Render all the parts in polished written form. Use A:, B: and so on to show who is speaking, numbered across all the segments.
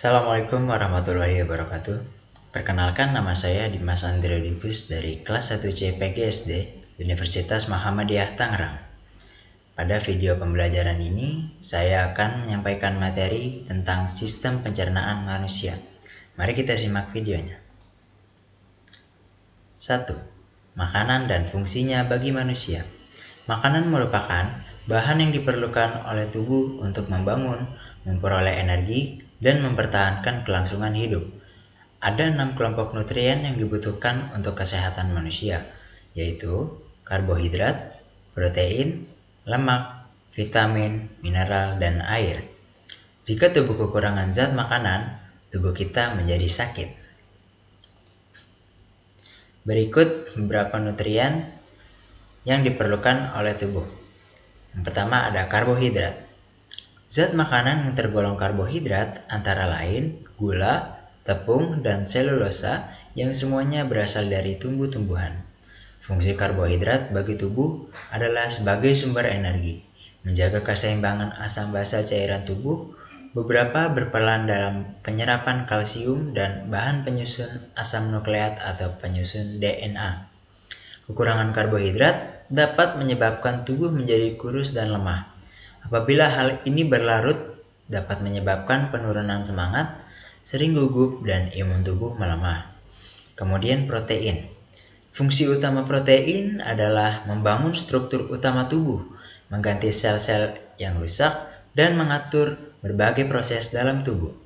A: Assalamualaikum warahmatullahi wabarakatuh. Perkenalkan, nama saya Dimas Andriodikus dari kelas 1C PGSD Universitas Muhammadiyah Tangerang. Pada video pembelajaran ini, saya akan menyampaikan materi tentang sistem pencernaan manusia. Mari kita simak videonya. 1. Makanan dan fungsinya bagi manusia. Makanan merupakan bahan yang diperlukan oleh tubuh untuk membangun, memperoleh energi, dan mempertahankan kelangsungan hidup. Ada 6 kelompok nutrien yang dibutuhkan untuk kesehatan manusia, yaitu karbohidrat, protein, lemak, vitamin, mineral, dan air. Jika tubuh kekurangan zat makanan, tubuh kita menjadi sakit. Berikut beberapa nutrien yang diperlukan oleh tubuh. Yang pertama ada karbohidrat. Zat makanan yang tergolong karbohidrat antara lain gula, tepung, dan selulosa yang semuanya berasal dari tumbuh-tumbuhan. Fungsi karbohidrat bagi tubuh adalah sebagai sumber energi, menjaga keseimbangan asam basa cairan tubuh, beberapa berperan dalam penyerapan kalsium dan bahan penyusun asam nukleat atau penyusun DNA. Kekurangan karbohidrat dapat menyebabkan tubuh menjadi kurus dan lemah. Apabila hal ini berlarut, dapat menyebabkan penurunan semangat, sering gugup, dan imun tubuh melemah. Kemudian protein. Fungsi utama protein adalah membangun struktur utama tubuh, mengganti sel-sel yang rusak, dan mengatur berbagai proses dalam tubuh.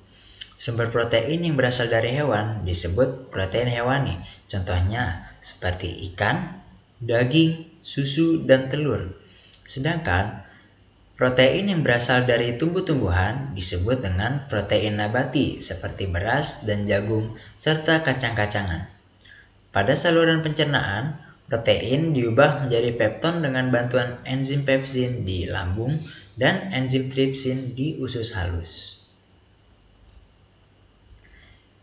A: Sumber protein yang berasal dari hewan disebut protein hewani, contohnya seperti ikan, daging, susu, dan telur. Sedangkan protein yang berasal dari tumbuh-tumbuhan disebut dengan protein nabati seperti beras dan jagung serta kacang-kacangan. Pada saluran pencernaan, protein diubah menjadi pepton dengan bantuan enzim pepsin di lambung dan enzim tripsin di usus halus.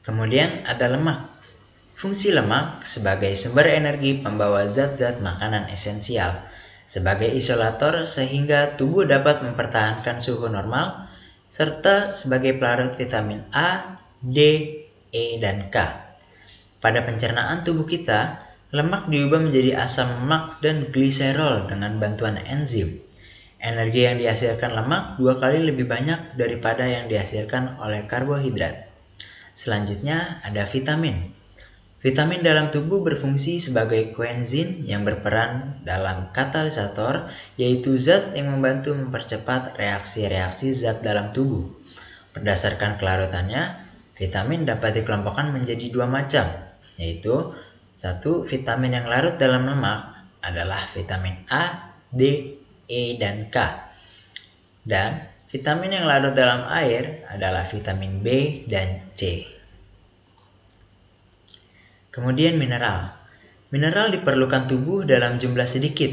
A: Kemudian ada lemak. Fungsi lemak sebagai sumber energi pembawa zat-zat makanan esensial, sebagai isolator sehingga tubuh dapat mempertahankan suhu normal, serta sebagai pelarut vitamin A, D, E, dan K. Pada pencernaan tubuh kita, lemak diubah menjadi asam lemak dan gliserol dengan bantuan enzim. Energi yang dihasilkan lemak 2 kali lebih banyak daripada yang dihasilkan oleh karbohidrat. Selanjutnya ada vitamin. Vitamin dalam tubuh berfungsi sebagai koenzim yang berperan dalam katalisator, yaitu zat yang membantu mempercepat reaksi-reaksi zat dalam tubuh. Berdasarkan kelarutannya, vitamin dapat dikelompokkan menjadi 2 macam, yaitu 1. Vitamin yang larut dalam lemak adalah vitamin A, D, E, dan K. Dan vitamin yang larut dalam air adalah vitamin B dan C. Kemudian mineral. Mineral diperlukan tubuh dalam jumlah sedikit.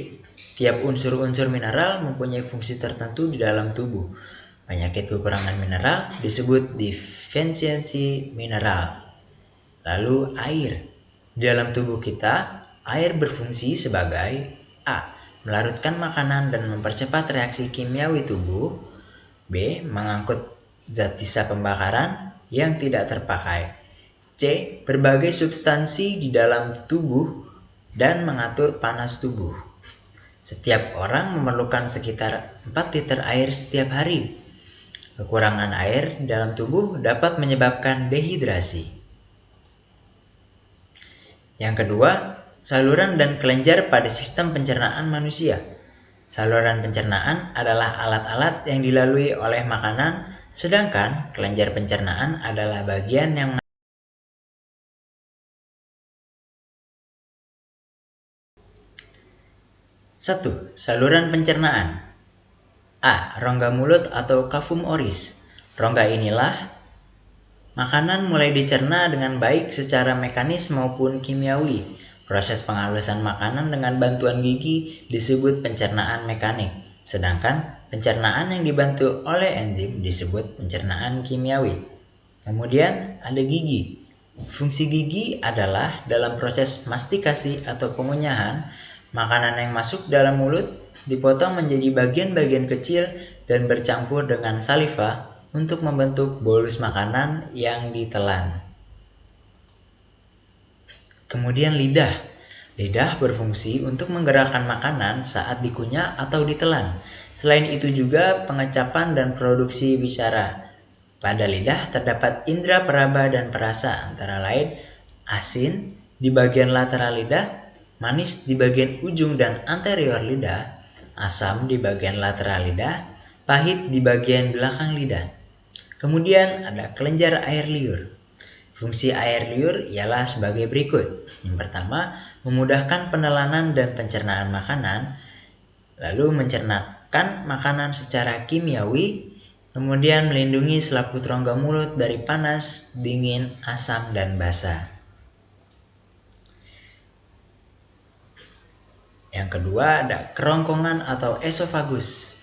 A: Tiap unsur-unsur mineral mempunyai fungsi tertentu di dalam tubuh. Penyakit kekurangan mineral disebut defisiensi mineral. Lalu air. Di dalam tubuh kita, air berfungsi sebagai A. Melarutkan makanan dan mempercepat reaksi kimiawi tubuh. B. Mengangkut zat sisa pembakaran yang tidak terpakai. C. Berbagai substansi di dalam tubuh dan mengatur panas tubuh. Setiap orang memerlukan sekitar 4 liter air setiap hari. Kekurangan air dalam tubuh dapat menyebabkan dehidrasi. Yang kedua, saluran dan kelenjar pada sistem pencernaan manusia. Saluran pencernaan adalah alat-alat yang dilalui oleh makanan, sedangkan kelenjar pencernaan adalah bagian yang 1. Saluran pencernaan. A. Rongga mulut atau cavum oris. Rongga inilah makanan mulai dicerna dengan baik secara mekanis maupun kimiawi. Proses penghalusan makanan dengan bantuan gigi disebut pencernaan mekanik, sedangkan pencernaan yang dibantu oleh enzim disebut pencernaan kimiawi. Kemudian ada gigi. Fungsi gigi adalah dalam proses mastikasi atau pengunyahan, makanan yang masuk dalam mulut dipotong menjadi bagian-bagian kecil dan bercampur dengan saliva untuk membentuk bolus makanan yang ditelan. Kemudian lidah. Lidah berfungsi untuk menggerakkan makanan saat dikunyah atau ditelan. Selain itu juga pengecapan dan produksi bicara. Pada lidah terdapat indera peraba dan perasa, antara lain asin di bagian lateral lidah, manis di bagian ujung dan anterior lidah, asam di bagian lateral lidah, pahit di bagian belakang lidah. Kemudian ada kelenjar air liur. Fungsi air liur ialah sebagai berikut. Yang pertama, memudahkan penelanan dan pencernaan makanan, lalu mencernakan makanan secara kimiawi, kemudian melindungi selaput rongga mulut dari panas, dingin, asam, dan basa. Yang kedua ada kerongkongan atau esofagus.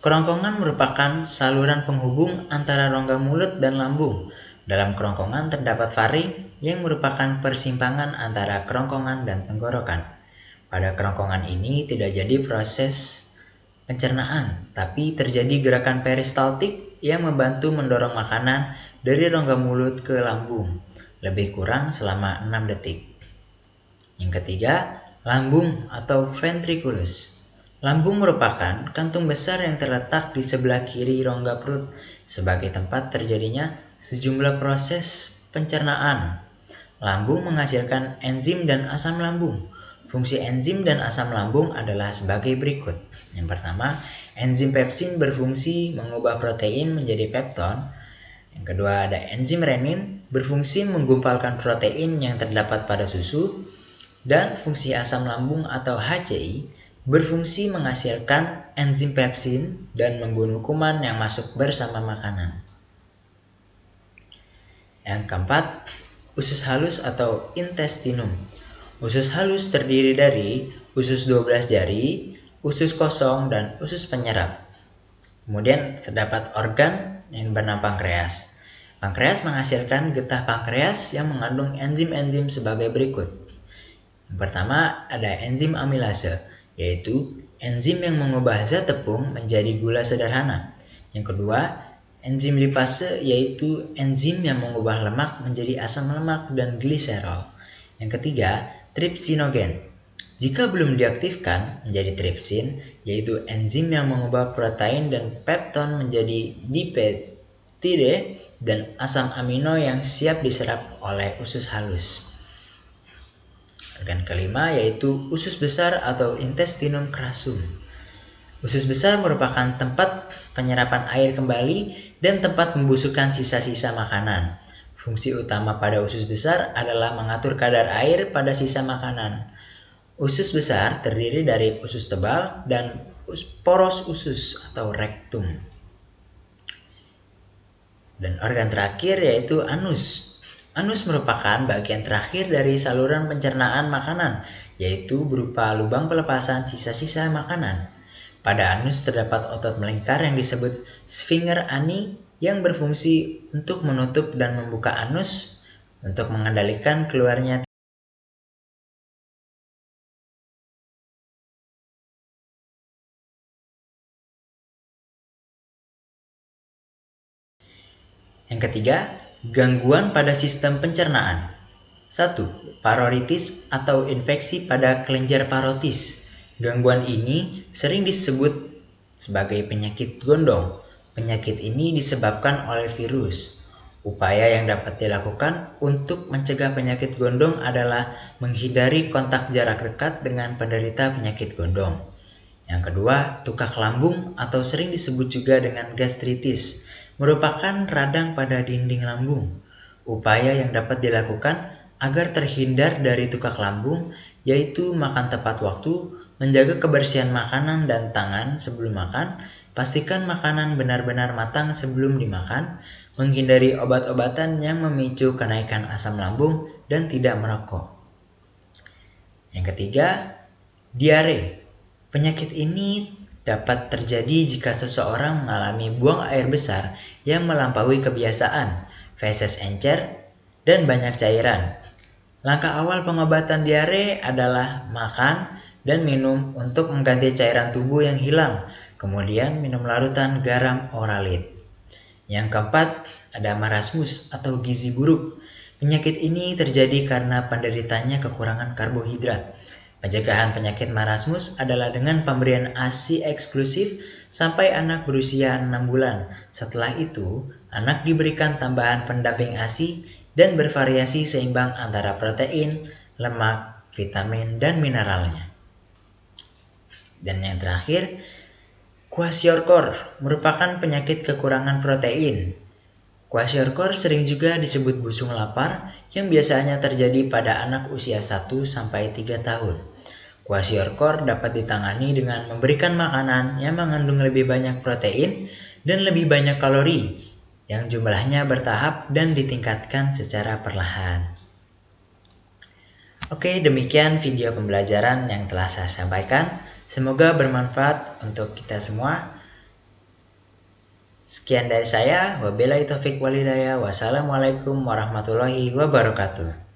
A: Kerongkongan merupakan saluran penghubung antara rongga mulut dan lambung. Dalam kerongkongan terdapat faring yang merupakan persimpangan antara kerongkongan dan tenggorokan. Pada kerongkongan ini tidak jadi proses pencernaan, tapi terjadi gerakan peristaltik yang membantu mendorong makanan dari rongga mulut ke lambung, lebih kurang selama 6 detik. Yang ketiga, lambung atau ventriculus. Lambung merupakan kantung besar yang terletak di sebelah kiri rongga perut sebagai tempat terjadinya sejumlah proses pencernaan. Lambung menghasilkan enzim dan asam lambung. Fungsi enzim dan asam lambung adalah sebagai berikut. Yang pertama, enzim pepsin berfungsi mengubah protein menjadi pepton. Yang kedua ada enzim renin berfungsi menggumpalkan protein yang terdapat pada susu. Dan fungsi asam lambung atau HCI berfungsi menghasilkan enzim pepsin dan membunuh kuman yang masuk bersama makanan. Yang keempat, usus halus atau intestinum. Usus halus terdiri dari usus 12 jari, usus kosong, dan usus penyerap. Kemudian terdapat organ yang bernama pankreas. Pankreas menghasilkan getah pankreas yang mengandung enzim-enzim sebagai berikut. Yang pertama ada enzim amilase, yaitu enzim yang mengubah zat tepung menjadi gula sederhana. Yang kedua, enzim lipase, yaitu enzim yang mengubah lemak menjadi asam lemak dan gliserol. Yang ketiga, tripsinogen. Jika belum diaktifkan menjadi tripsin, yaitu enzim yang mengubah protein dan pepton menjadi dipeptide dan asam amino yang siap diserap oleh usus halus. Organ kelima yaitu usus besar atau intestinum crassum. Usus besar merupakan tempat penyerapan air kembali dan tempat pembusukan sisa-sisa makanan. Fungsi utama pada usus besar adalah mengatur kadar air pada sisa makanan. Usus besar terdiri dari usus tebal dan poros usus atau rektum. Dan organ terakhir yaitu anus. Anus merupakan bagian terakhir dari saluran pencernaan makanan, yaitu berupa lubang pelepasan sisa-sisa makanan. Pada anus terdapat otot melingkar yang disebut sphincter ani yang berfungsi untuk menutup dan membuka anus untuk mengendalikan keluarnya. Yang ketiga, gangguan pada sistem pencernaan. 1. Paroritis atau infeksi pada kelenjar parotis. Gangguan ini sering disebut sebagai penyakit gondong. Penyakit ini disebabkan oleh virus. Upaya yang dapat dilakukan untuk mencegah penyakit gondong adalah menghindari kontak jarak dekat dengan penderita penyakit gondong. Yang kedua, tukak lambung atau sering disebut juga dengan gastritis, merupakan radang pada dinding lambung. Upaya yang dapat dilakukan agar terhindar dari tukak lambung yaitu makan tepat waktu, menjaga kebersihan makanan dan tangan sebelum makan, pastikan makanan benar-benar matang sebelum dimakan, menghindari obat-obatan yang memicu kenaikan asam lambung dan tidak merokok. Yang ketiga, diare. Penyakit ini dapat terjadi jika seseorang mengalami buang air besar yang melampaui kebiasaan, feses encer, dan banyak cairan. Langkah awal pengobatan diare adalah makan dan minum untuk mengganti cairan tubuh yang hilang, kemudian minum larutan garam oralit. Yang keempat, ada marasmus atau gizi buruk. Penyakit ini terjadi karena penderitanya kekurangan karbohidrat. Pencegahan penyakit marasmus adalah dengan pemberian ASI eksklusif sampai anak berusia 6 bulan. Setelah itu, anak diberikan tambahan pendamping ASI dan bervariasi seimbang antara protein, lemak, vitamin, dan mineralnya. Dan yang terakhir, kwashiorkor merupakan penyakit kekurangan protein. Kwashiorkor sering juga disebut busung lapar yang biasanya terjadi pada anak usia 1-3 tahun. Kwashiorkor dapat ditangani dengan memberikan makanan yang mengandung lebih banyak protein dan lebih banyak kalori, yang jumlahnya bertahap dan ditingkatkan secara perlahan. Oke, demikian video pembelajaran yang telah saya sampaikan. Semoga bermanfaat untuk kita semua. Sekian dari saya. Wabillahi taufiq walhidayah. Wassalamualaikum warahmatullahi wabarakatuh.